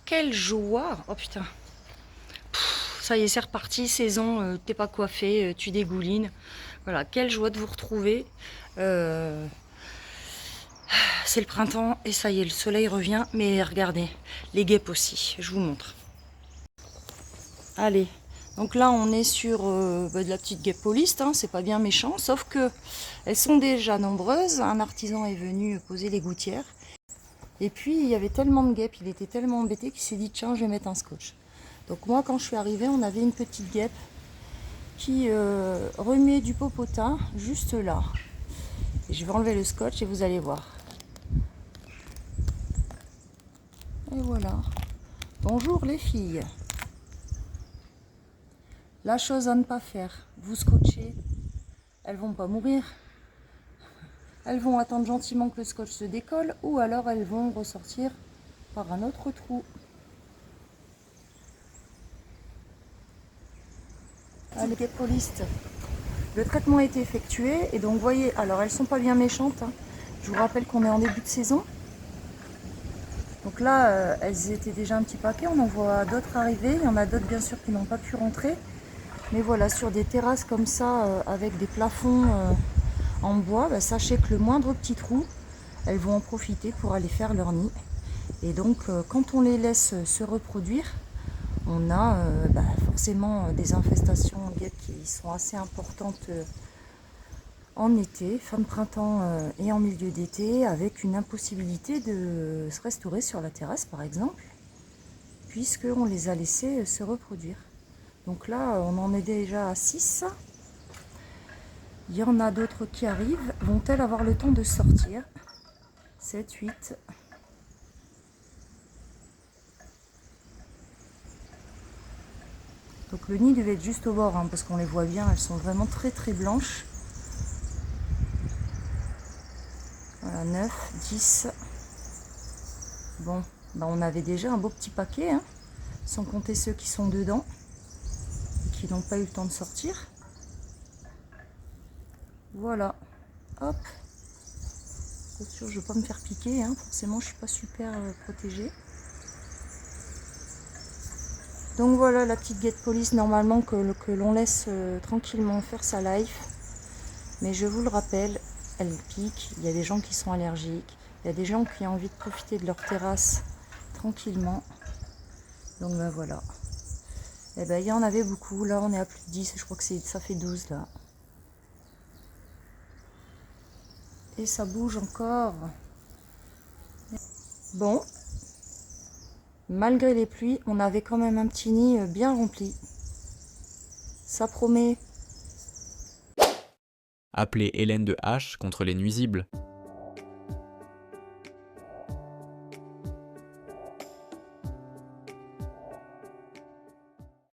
quelle joie! Oh putain. Ça y est, c'est reparti, saison, t'es pas coiffé, tu dégoulines. Voilà, quelle joie de vous retrouver. C'est le printemps et ça y est, le soleil revient. Mais regardez, les guêpes aussi, je vous montre. Allez, donc là on est sur de la petite guêpe pauliste, hein, c'est pas bien méchant, sauf que elles sont déjà nombreuses. Un artisan est venu poser les gouttières. Et puis il y avait tellement de guêpes, il était tellement embêté qu'il s'est dit tiens, je vais mettre un scotch. Donc moi quand je suis arrivée, on avait une petite guêpe qui remuait du popotin juste là. Et je vais enlever le scotch et vous allez voir. Et voilà. Bonjour les filles. La chose à ne pas faire, vous scotchez, elles vont pas mourir. Elles vont attendre gentiment que le scotch se décolle ou alors elles vont ressortir par un autre trou. Allez, guêpes paulistes. Le traitement a été effectué et donc vous voyez, alors elles sont pas bien méchantes, hein. Je vous rappelle qu'on est en début de saison. Donc là, elles étaient déjà un petit paquet, on en voit d'autres arriver. Il y en a d'autres bien sûr qui n'ont pas pu rentrer. Mais voilà, sur des terrasses comme ça, avec des plafonds en bois, bah, sachez que le moindre petit trou, elles vont en profiter pour aller faire leur nid. Et donc quand on les laisse se reproduire, on a forcément des infestations de guêpes qui sont assez importantes en été, fin de printemps et en milieu d'été, avec une impossibilité de se restaurer sur la terrasse par exemple, puisqu'on les a laissés se reproduire. Donc là, on en est déjà à 6. Il y en a d'autres qui arrivent. Vont-elles avoir le temps de sortir? 7, 8. Donc le nid devait être juste au bord, hein, parce qu'on les voit bien, elles sont vraiment très très blanches. Voilà, 9, 10. Bon, ben on avait déjà un beau petit paquet, hein, sans compter ceux qui sont dedans et qui n'ont pas eu le temps de sortir. Voilà, hop. Bien sûr, je ne veux pas me faire piquer, hein, forcément je ne suis pas super protégée. Donc voilà la petite guêpe police normalement que l'on laisse tranquillement faire sa life. Mais je vous le rappelle, elle pique, il y a des gens qui sont allergiques, il y a des gens qui ont envie de profiter de leur terrasse tranquillement. Donc ben voilà. Et ben il y en avait beaucoup, là on est à plus de 10, je crois que ça fait 12 là. Et ça bouge encore. Bon, malgré les pluies, on avait quand même un petit nid bien rempli. Ça promet. Appelez Hélène de H contre les nuisibles.